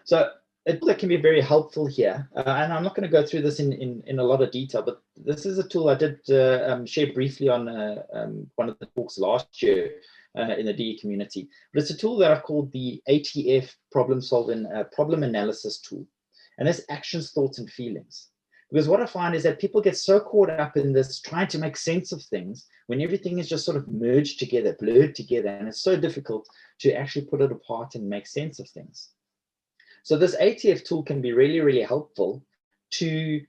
So a tool that can be very helpful here, and I'm not going to go through this in a lot of detail, but this is a tool I did share briefly on one of the talks last year in the DE community. But it's a tool that I've called the ATF problem analysis tool. And that's actions, thoughts, and feelings. Because what I find is that people get so caught up in this trying to make sense of things when everything is just sort of merged together, blurred together, and it's so difficult to actually put it apart and make sense of things. So this ATF tool can be really, really helpful to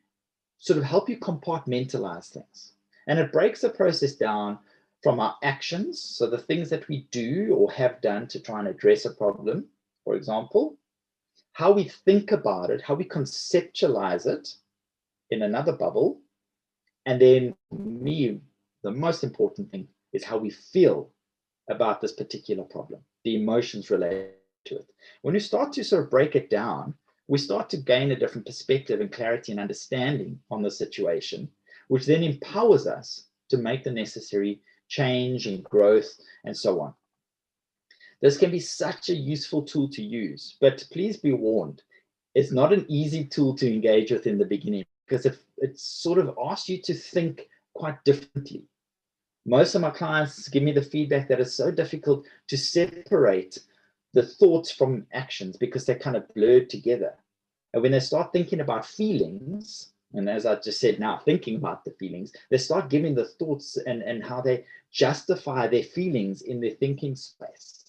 sort of help you compartmentalize things. And it breaks the process down from our actions, so the things that we do or have done to try and address a problem, for example, how we think about it, how we conceptualize it in another bubble, and then the most important thing is how we feel about this particular problem, the emotions related to it. When we start to sort of break it down, we start to gain a different perspective and clarity and understanding on the situation, which then empowers us to make the necessary change and growth and so on. This can be such a useful tool to use, but please be warned, it's not an easy tool to engage with in the beginning because it sort of asks you to think quite differently. Most of my clients give me the feedback that it's so difficult to separate the thoughts from actions because they're kind of blurred together. And when they start thinking about feelings, and as I just said now, thinking about the feelings, they start giving the thoughts and how they justify their feelings in their thinking space.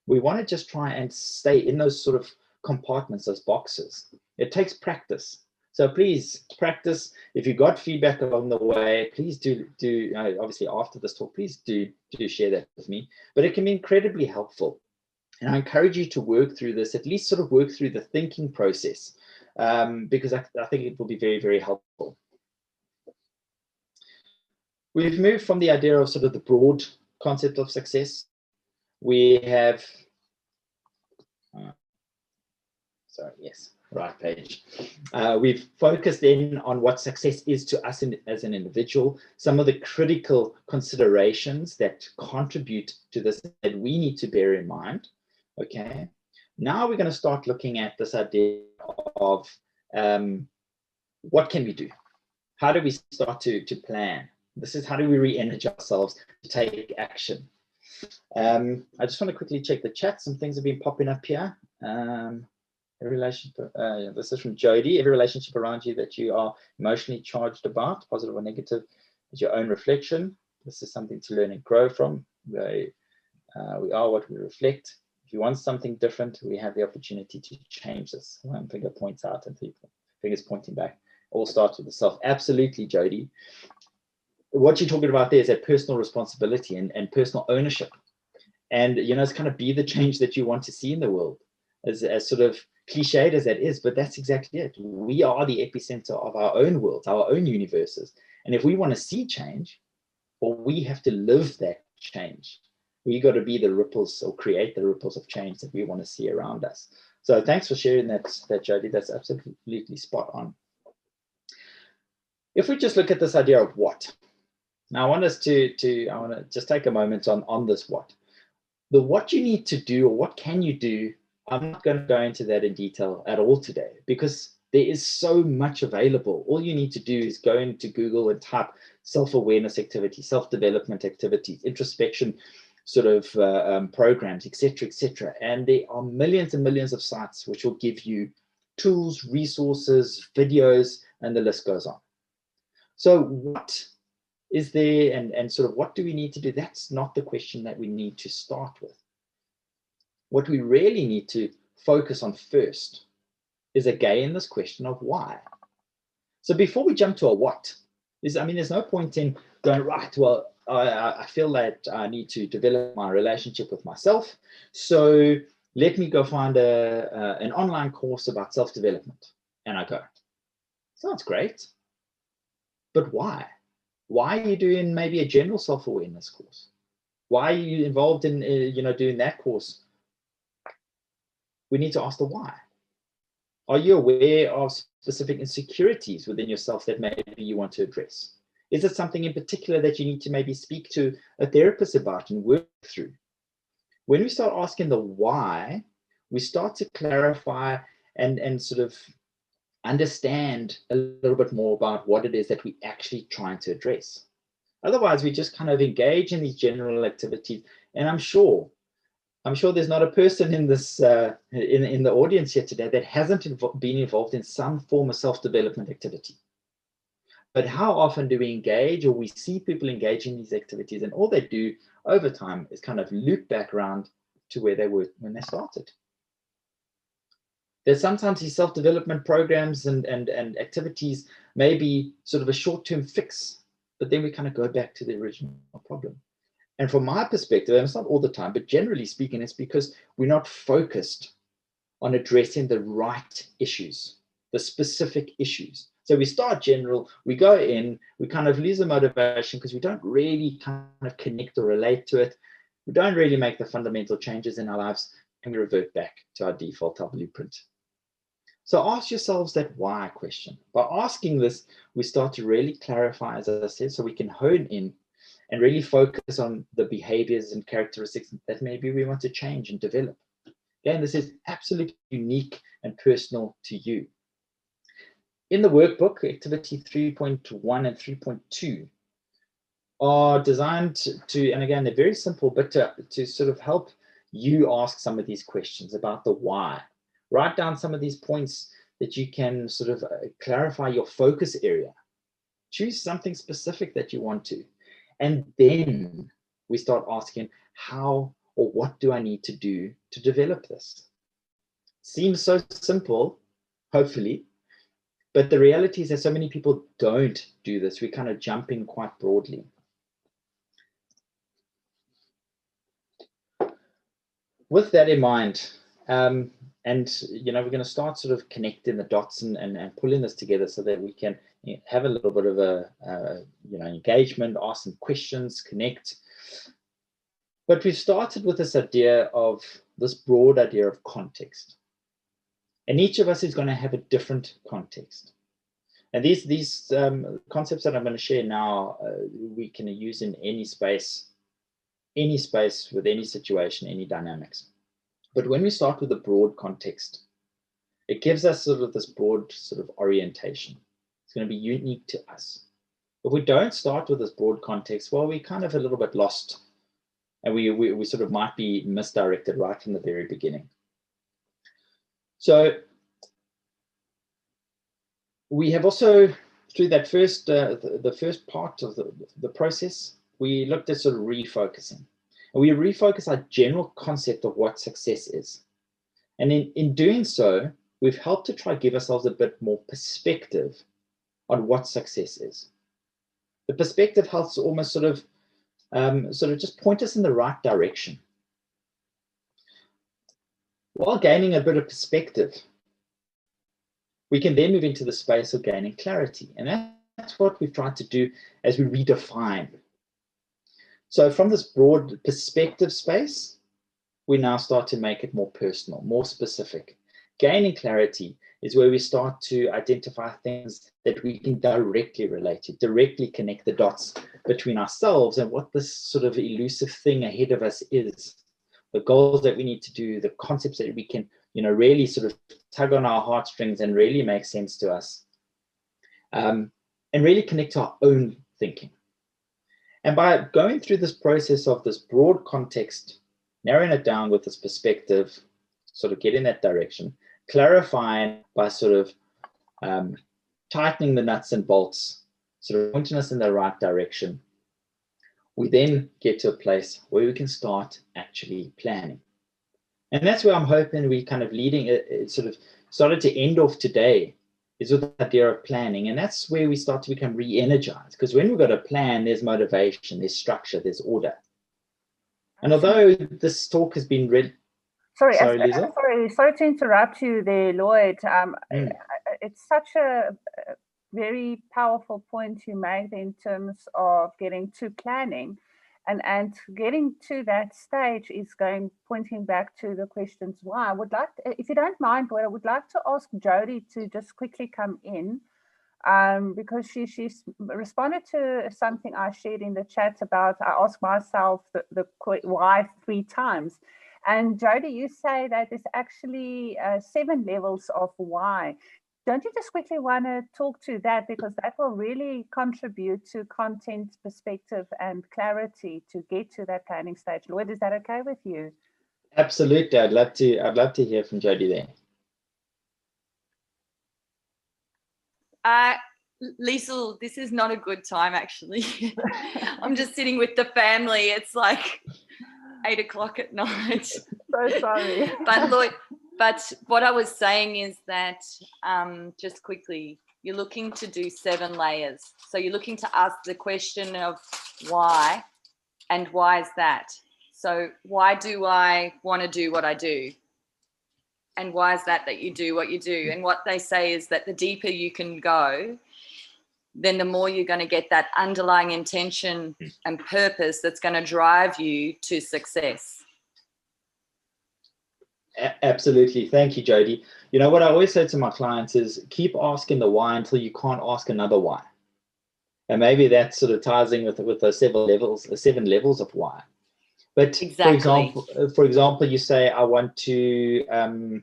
We want to just try and stay in those sort of compartments, those boxes. It takes practice. So please practice. If you got feedback along the way, please do obviously after this talk, please do share that with me. But it can be incredibly helpful. And I encourage you to work through this, at least sort of work through the thinking process, because I think it will be very, very helpful. We've moved from the idea of sort of the broad concept of success. We have, right page. We've focused in on what success is to us as an individual, some of the critical considerations that contribute to this that we need to bear in mind. Okay, now we're going to start looking at this idea of what can we do? How do we start to plan? This is how do we re-energize ourselves to take action? I just want to quickly check the chat. Some things have been popping up here. Every relationship, this is from Jody. Every relationship around you that you are emotionally charged about, positive or negative, is your own reflection. This is something to learn and grow from. We are what we reflect. If you want something different, we have the opportunity to change this. One finger points out and fingers pointing back. All starts with the self. Absolutely, Jody. What you're talking about there is that personal responsibility and personal ownership. And, you know, it's kind of be the change that you want to see in the world, as sort of cliched as that is, but that's exactly it. We are the epicenter of our own worlds, our own universes. And if we want to see change, well, we have to live that change. We got to be the ripples or create the ripples of change that we want to see around us. So thanks for sharing that Jody. That's absolutely spot on. If we just look at this idea of what, now I want us I want to just take a moment on this what. The what you need to do or what can you do, I'm not going to go into that in detail at all today because there is so much available. All you need to do is go into Google and type self-awareness activities, self-development activities, introspection sort of programs, etc. And there are millions and millions of sites which will give you tools, resources, videos, and the list goes on. So what is there and sort of what do we need to do? That's not the question that we need to start with. What we really need to focus on first is again this question of why. So before we jump to a what, there's no point in going, right, well, I feel that I need to develop my relationship with myself. So let me go find an online course about self-development. And I go, sounds great. But why? Why are you doing maybe a general self-awareness course? Why are you involved in doing that course? We need to ask the why. Are you aware of specific insecurities within yourself that maybe you want to address? Is it something in particular that you need to maybe speak to a therapist about and work through? When we start asking the why, we start to clarify and sort of understand a little bit more about what it is that we're actually trying to address. Otherwise, we just kind of engage in these general activities. And I'm sure there's not a person in this in the audience here today that hasn't been involved in some form of self-development activity. But how often do we engage, or we see people engage in these activities, and all they do over time is kind of loop back around to where they were when they started? There's sometimes these self-development programs and activities may be sort of a short-term fix, but then we kind of go back to the original problem. And from my perspective, and it's not all the time, but generally speaking, it's because we're not focused on addressing the right issues, the specific issues. So we start general, we go in, we kind of lose the motivation because we don't really kind of connect or relate to it. We don't really make the fundamental changes in our lives, and we revert back to our default, our blueprint. So ask yourselves that why question. By asking this, we start to really clarify, as I said, so we can hone in and really focus on the behaviors and characteristics that maybe we want to change and develop. Again, this is absolutely unique and personal to you. In the workbook, activity 3.1 and 3.2 are designed to, and again, they're very simple, but to sort of help you ask some of these questions about the why. Write down some of these points that you can sort of clarify your focus area. Choose something specific that you want to. And then we start asking, how or what do I need to do to develop this? Seems so simple, hopefully, but the reality is that so many people don't do this. We kind of jump in quite broadly. With that in mind, and we're going to start sort of connecting the dots and pulling this together so that we can have a little bit of a engagement, ask some questions, connect. But we've started with this idea of this broad idea of context, and each of us is going to have a different context. And these concepts that I'm going to share now, we can use in any space with any situation, any dynamics. But when we start with a broad context, it gives us sort of this broad sort of orientation. It's going to be unique to us. If we don't start with this broad context, well, we're kind of a little bit lost, and we sort of might be misdirected right from the very beginning. So we have also, through that first the first part of the process, we looked at sort of refocusing. And we refocus our general concept of what success is. And in doing so, we've helped to try to give ourselves a bit more perspective on what success is. The perspective helps almost sort of just point us in the right direction. While gaining a bit of perspective, we can then move into the space of gaining clarity. And that's what we've tried to do as we redefine. So from this broad perspective space, we now start to make it more personal, more specific. Gaining clarity is where we start to identify things that we can directly relate to, directly connect the dots between ourselves and what this sort of elusive thing ahead of us is, the goals that we need to do, the concepts that we can, really sort of tug on our heartstrings and really make sense to us, and really connect to our own thinking. And by going through this process of this broad context, narrowing it down with this perspective, sort of getting that direction, clarifying by sort of tightening the nuts and bolts, sort of pointing us in the right direction, we then get to a place where we can start actually planning. And that's where I'm hoping we kind of leading it sort of started to end off today, is with the idea of planning. And that's where we start to become re-energized, because when we've got a plan, there's motivation, there's structure, there's order. And although this talk has been read, sorry, Lisa? Sorry to interrupt you there, Lloyd. It's such a very powerful point you made in terms of getting to planning. And getting to that stage is pointing back to the questions why. I would like, if you don't mind, Lloyd, I would like to ask Jody to just quickly come in, because she's responded to something I shared in the chat about, I asked myself the why 3 times. And Jody, you say that there's actually 7 levels of why. Don't you just quickly want to talk to that, because that will really contribute to content, perspective, and clarity to get to that planning stage. Lloyd, is that okay with you? Absolutely, I'd love to hear from Jody there. Liesl, this is not a good time, actually. I'm just sitting with the family. It's like 8 o'clock at night. So sorry. But Lloyd, but what I was saying is that, just quickly, you're looking to do 7 layers. So you're looking to ask the question of why, and why is that? So why do I want to do what I do? And why is that you do what you do? And what they say is that the deeper you can go, then the more you're going to get that underlying intention and purpose that's going to drive you to success. Absolutely. Thank you, Jody. You know, what I always say to my clients is keep asking the why until you can't ask another why. And maybe that sort of ties in with those 7 levels of why. But exactly. For example, you say, I want to,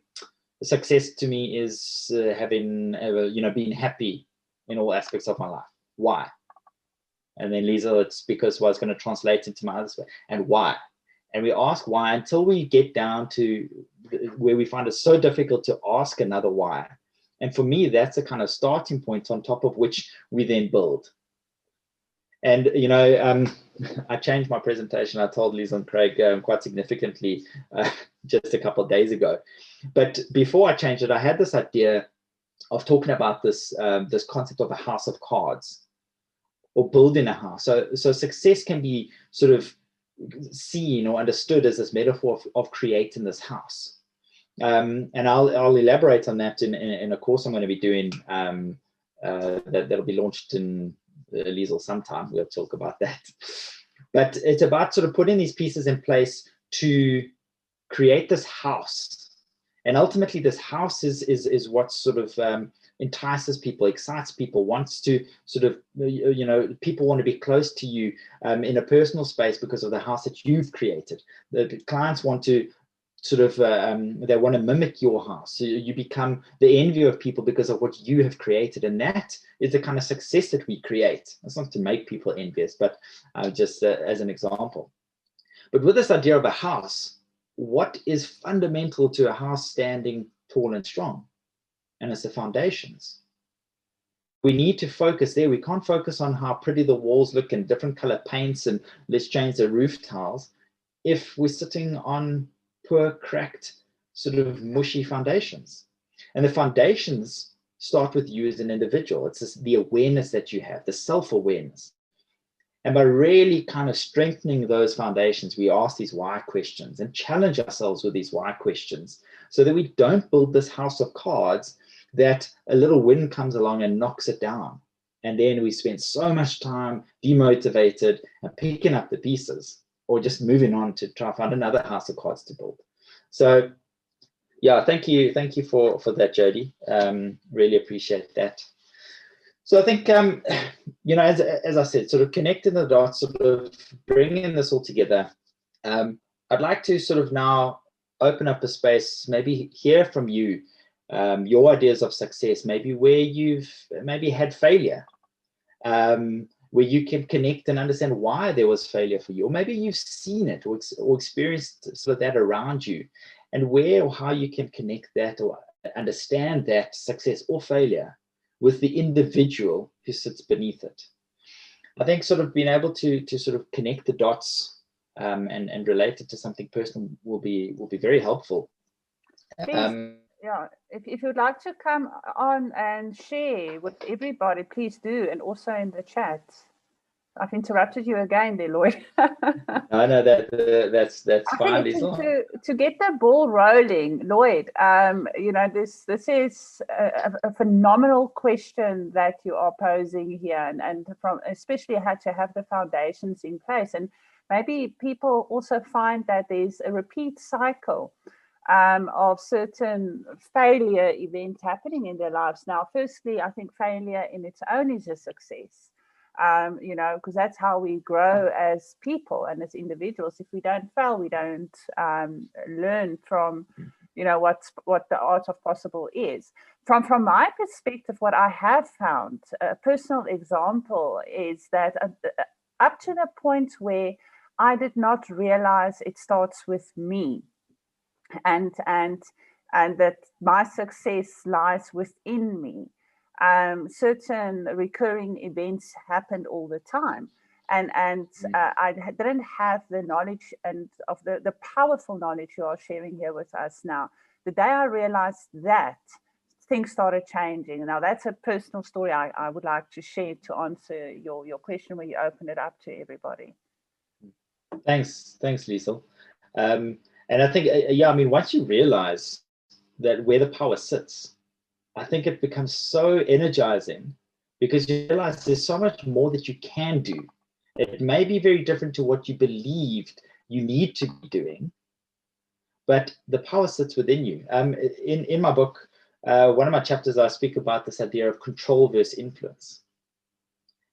success to me is having, being happy in all aspects of my life. Why? And then Lisa, it's because it's going to translate into my other way. And why? And we ask why until we get down to where we find it so difficult to ask another why. And for me, that's a kind of starting point on top of which we then build. And, I changed my presentation. I told Lisa and Craig quite significantly just a couple of days ago. But before I changed it, I had this idea of talking about this concept of a house of cards, or building a house. So success can be sort of seen or understood as this metaphor of creating this house. And I'll elaborate on that in a course I'm going to be doing that'll be launched in Liesl sometime. We'll talk about that. But it's about sort of putting these pieces in place to create this house. And ultimately, this house is what sort of entices people, excites people, wants to sort of, people want to be close to you in a personal space because of the house that you've created. The clients want to sort of, they want to mimic your house. So you become the envy of people because of what you have created. And that is the kind of success that we create. It's not to make people envious, but just as an example. But with this idea of a house, what is fundamental to a house standing tall and strong? And it's the foundations. We need to focus there. We can't focus on how pretty the walls look and different color paints and let's change the roof tiles if we're sitting on poor, cracked, sort of mushy foundations. And the foundations start with you as an individual. It's the awareness that you have, the self-awareness. And by really kind of strengthening those foundations, we ask these why questions and challenge ourselves with these why questions so that we don't build this house of cards that a little wind comes along and knocks it down. And then we spend so much time demotivated and picking up the pieces or just moving on to try to find another house of cards to build. So yeah, thank you for that, Jody. Really appreciate that. So I think, as I said, sort of connecting the dots, sort of bringing this all together, I'd like to sort of now open up a space, maybe hear from you, your ideas of success, maybe where you've maybe had failure, where you can connect and understand why there was failure for you, or maybe you've seen it or experienced sort of that around you, and where or how you can connect that or understand that success or failure with the individual who sits beneath it. I think sort of being able to sort of connect the dots and relate it to something personal will be very helpful. Yeah, if you'd like to come on and share with everybody, please do, and also in the chat. I've interrupted you again there, Lloyd. No, that's fine. To get the ball rolling, Lloyd, this is a phenomenal question that you are posing here, and from especially how to have the foundations in place. And maybe people also find that there's a repeat cycle of certain failure events happening in their lives. Now, firstly, I think failure in its own is a success. you know, because that's how we grow as people and as individuals. If we don't fail, we don't learn from, you know, what the art of possible is. From my perspective, what I have found, a personal example, is that up to the point where I did not realize it starts with me, and that my success lies within me. Certain recurring events happened all the time, and I didn't have the knowledge and of the powerful knowledge you are sharing here with us now. The day I realized that, things started changing. Now that's a personal story I would like to share to answer your question where you open it up to everybody. Thanks, Liesl. And I think, yeah, I mean, once you realize that where the power sits, I think it becomes so energizing, because you realize there's so much more that you can do. It may be very different to what you believed you need to be doing, but the power sits within you. In my book, one of my chapters, I speak about this idea of control versus influence.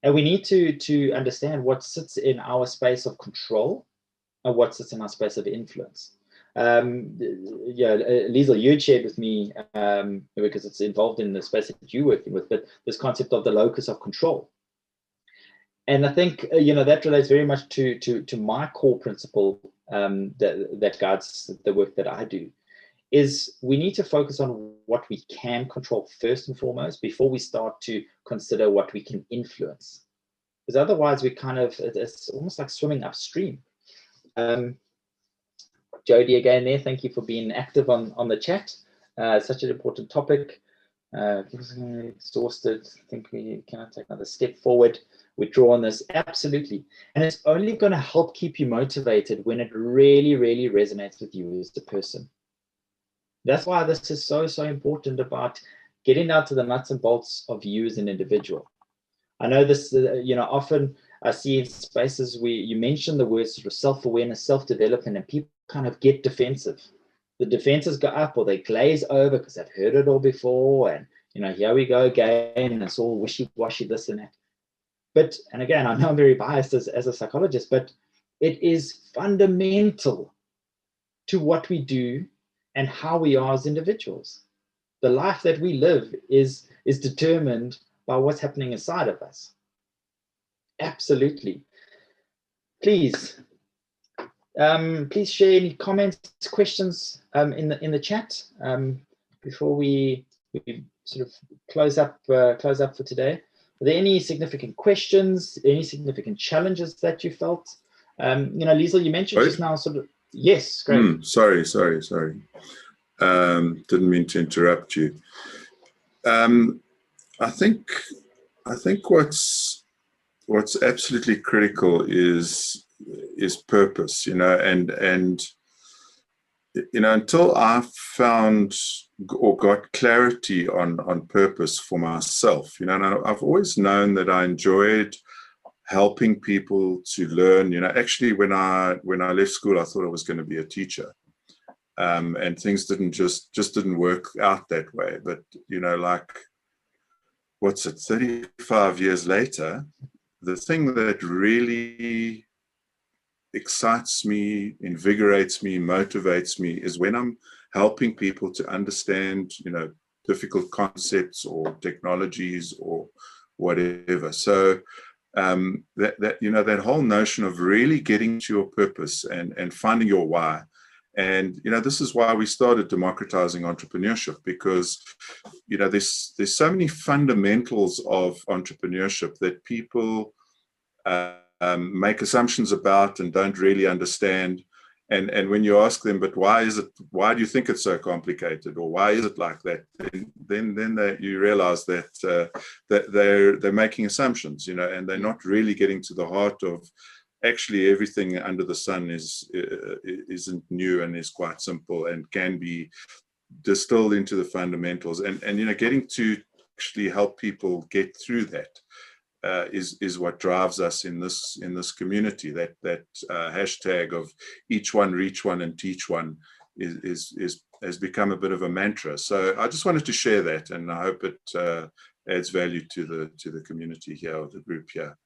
And we need to understand what sits in our space of control and what sits in our space of influence. Yeah, Liesl, you had shared with me, because it's involved in the space that you're working with, but this concept of the locus of control. And I think, you know, that relates very much to my core principle that guides the work that I do, is we need to focus on what we can control first and foremost before we start to consider what we can influence. Because otherwise we kind of, it's almost like swimming upstream. Jody, again there, thank you for being active on the chat. Such an important topic. Exhausted. I think we cannot take another step forward. Withdraw on this. Absolutely. And it's only going to help keep you motivated when it really, really resonates with you as a person. That's why this is so important about getting down to the nuts and bolts of you as an individual. I know this, you know, often I see in spaces where you mention the words sort of self-awareness, self-development, and people kind of get defensive. The defenses go up, or they glaze over because they've heard it all before, and, you know, here we go again, and it's all wishy-washy, this and that. But, and again, I know I'm very biased as a psychologist, but it is fundamental to what we do and how we are as individuals. The life that we live is determined by what's happening inside of us. Absolutely. Please share any comments, questions in the chat before we sort of close up for today. Are there any significant questions, any significant challenges that you felt? You know, Liesl, you mentioned just now sort of, yes, great. Sorry. Didn't mean to interrupt you. I think what's absolutely critical is purpose, you know, and you know, until I found or got clarity on purpose for myself, you know, and I've always known that I enjoyed helping people to learn. You know, actually when I left school, I thought I was going to be a teacher, and things didn't just didn't work out that way. But, you know, like, what's it, 35 years later, the thing that really excites me, invigorates me, motivates me is when I'm helping people to understand, you know, difficult concepts or technologies or whatever. So that you know, that whole notion of really getting to your purpose and finding your why. And, you know, this is why we started democratizing entrepreneurship, because, you know, there's so many fundamentals of entrepreneurship that people make assumptions about and don't really understand. And when you ask them, but why do you think it's so complicated, or why is it like that? Then you realize that they're making assumptions, you know, and they're not really getting to the heart of actually everything under the sun isn't new and is quite simple and can be distilled into the fundamentals. And you know, getting to actually help people get through that is what drives us in this community. That hashtag of each one, reach one, and teach one has become a bit of a mantra. So I just wanted to share that, and I hope it adds value to the community here, or the group here.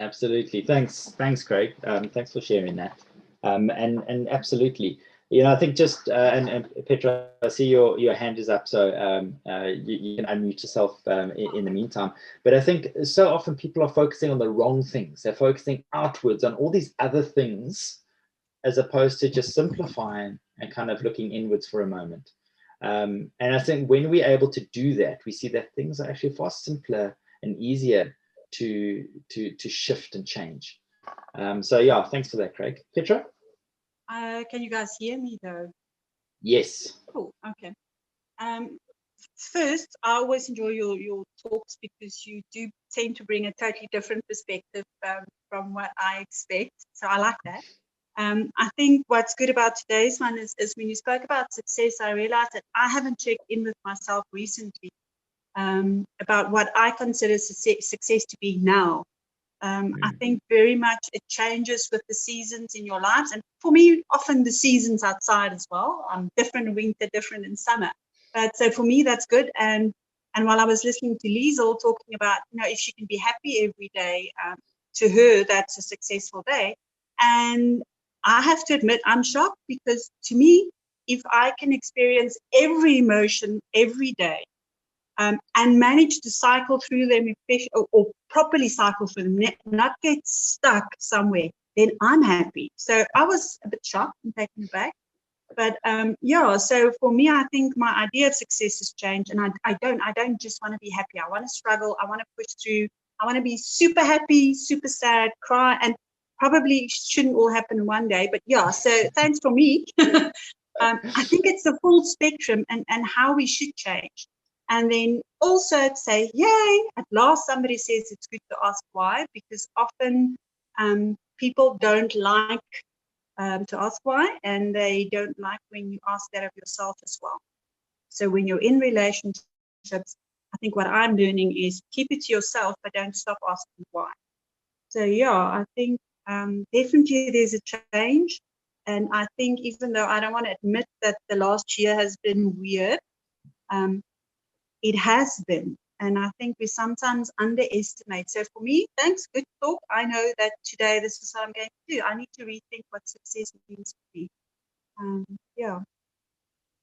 Absolutely. Thanks, Craig. Thanks for sharing that. And absolutely, I think just and Petra, I see your hand is up, so you can unmute yourself in the meantime. But I think so often people are focusing on the wrong things. They're focusing outwards on all these other things, as opposed to just simplifying and kind of looking inwards for a moment. And I think when we're able to do that, we see that things are actually far simpler and easier to shift and change. So yeah, thanks for that, Craig. Petra? Can you guys hear me though? Yes. Cool. Okay. First, I always enjoy your talks because you do tend to bring a totally different perspective from what I expect. So I like that. I think what's good about today's one is when you spoke about success, I realized that I haven't checked in with myself recently about what I consider success to be now. I think very much it changes with the seasons in your lives. And for me, often the seasons outside as well. Different in winter, different in summer. But so for me, that's good. And while I was listening to Liesel talking about, if she can be happy every day, to her, that's a successful day. And I have to admit, I'm shocked because to me, if I can experience every emotion every day, and manage to cycle through them or properly cycle through them, not get stuck somewhere, then I'm happy. So I was a bit shocked and taken aback. But yeah, so for me, I think my idea of success has changed, and I don't just want to be happy. I want to struggle. I want to push through. I want to be super happy, super sad, cry, and probably shouldn't all happen in one day. But yeah, so thanks for me. I think it's the full spectrum and how we should change. And then also say, yay, at last somebody says it's good to ask why, because often people don't like to ask why, and they don't like when you ask that of yourself as well. So when you're in relationships, I think what I'm learning is keep it to yourself, but don't stop asking why. So yeah, I think definitely there's a change. And I think even though I don't want to admit that the last year has been weird, it has been, and I think we sometimes underestimate. So for me, thanks, good talk. I know that today this is what I'm going to do. I need to rethink what success means to me. Yeah.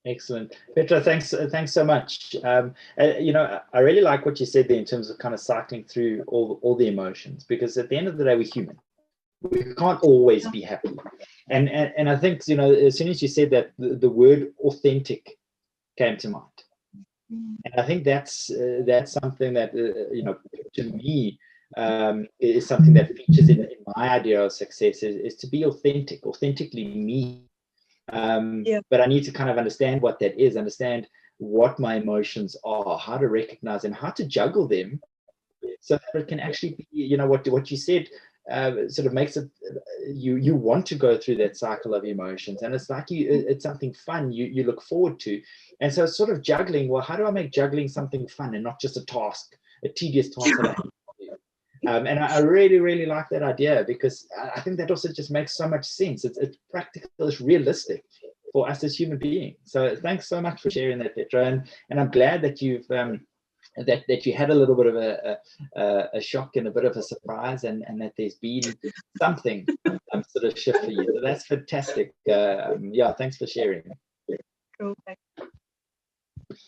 Excellent, Petra. Thanks so much. I really like what you said there in terms of kind of cycling through all the emotions, because at the end of the day, we're human. We can't always be happy, and I think as soon as you said that, the word authentic came to mind. And I think that's something that to me is something that features in my idea of success is to be authentically me. But I need to kind of understand what that is, understand what my emotions are, how to recognize them, how to juggle them, so that it can actually be, what you said. Sort of makes it you want to go through that cycle of emotions, and it's like it's something fun you look forward to. And so it's sort of juggling. Well, how do I make juggling something fun and not just a tedious task that I have to do? And I really, really like that idea, because I think that also just makes so much sense. It's practical, it's realistic for us as human beings. So thanks so much for sharing that, Petra, and I'm glad that you've that you had a little bit of a shock and a bit of a surprise, and that there's been something sort of shift for you. So that's fantastic. Yeah, thanks for sharing. Cool. Is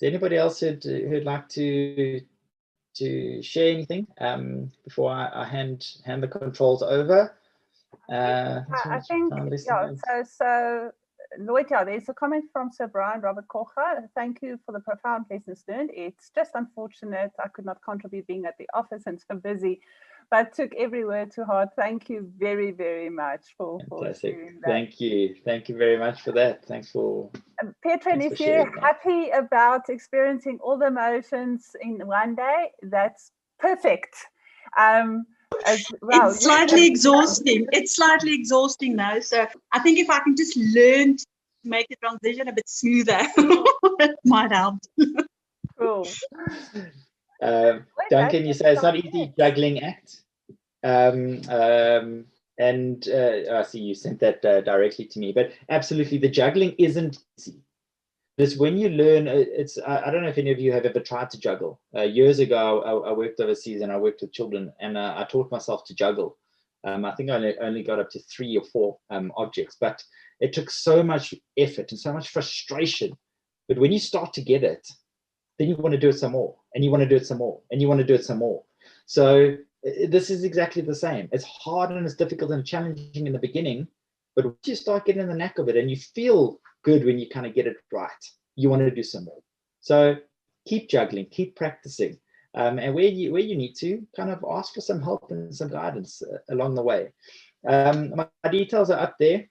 there anybody else who'd like to share anything before I hand the controls over? I think, yeah, so Lloyd, yeah, there's a comment from Sir Brian Robert Kocha. Thank you for the profound lessons learned. It's just unfortunate I could not contribute being at the office and so busy, but took every word to heart. Thank you very, very much for sharing that. Thank you very much for that. Thanks for Petra, and if you're happy about experiencing all the emotions in one day, that's perfect. As well. It's slightly exhausting. It's slightly exhausting now. So I think if I can just learn to make the transition a bit smoother, it might help. Cool. Duncan, you say it's not easy juggling act. And I see you sent that directly to me, but absolutely, the juggling isn't easy. It's when you learn. I don't know if any of you have ever tried to juggle. Years ago, I worked overseas and I worked with children, and I taught myself to juggle. I think I only got up to 3 or 4 objects, but it took so much effort and so much frustration. But when you start to get it, then you want to do it some more, and you want to do it some more, and you want to do it some more. So this is exactly the same. It's hard and it's difficult and challenging in the beginning, but once you start getting the knack of it and you feel good when you kind of get it right, you want to do some more. So keep juggling, keep practicing. And where you need to, kind of ask for some help and some guidance along the way. My details are up there.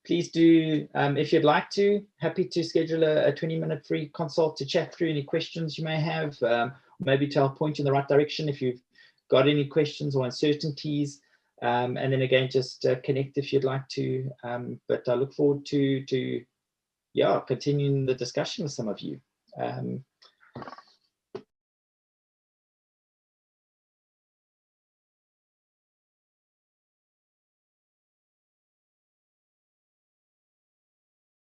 Please do, if you'd like to, happy to schedule a 20-minute free consult to chat through any questions you may have, maybe to help point you in the right direction if you've got any questions or uncertainties. And then again, just connect if you'd like to. But I look forward to continuing the discussion with some of you.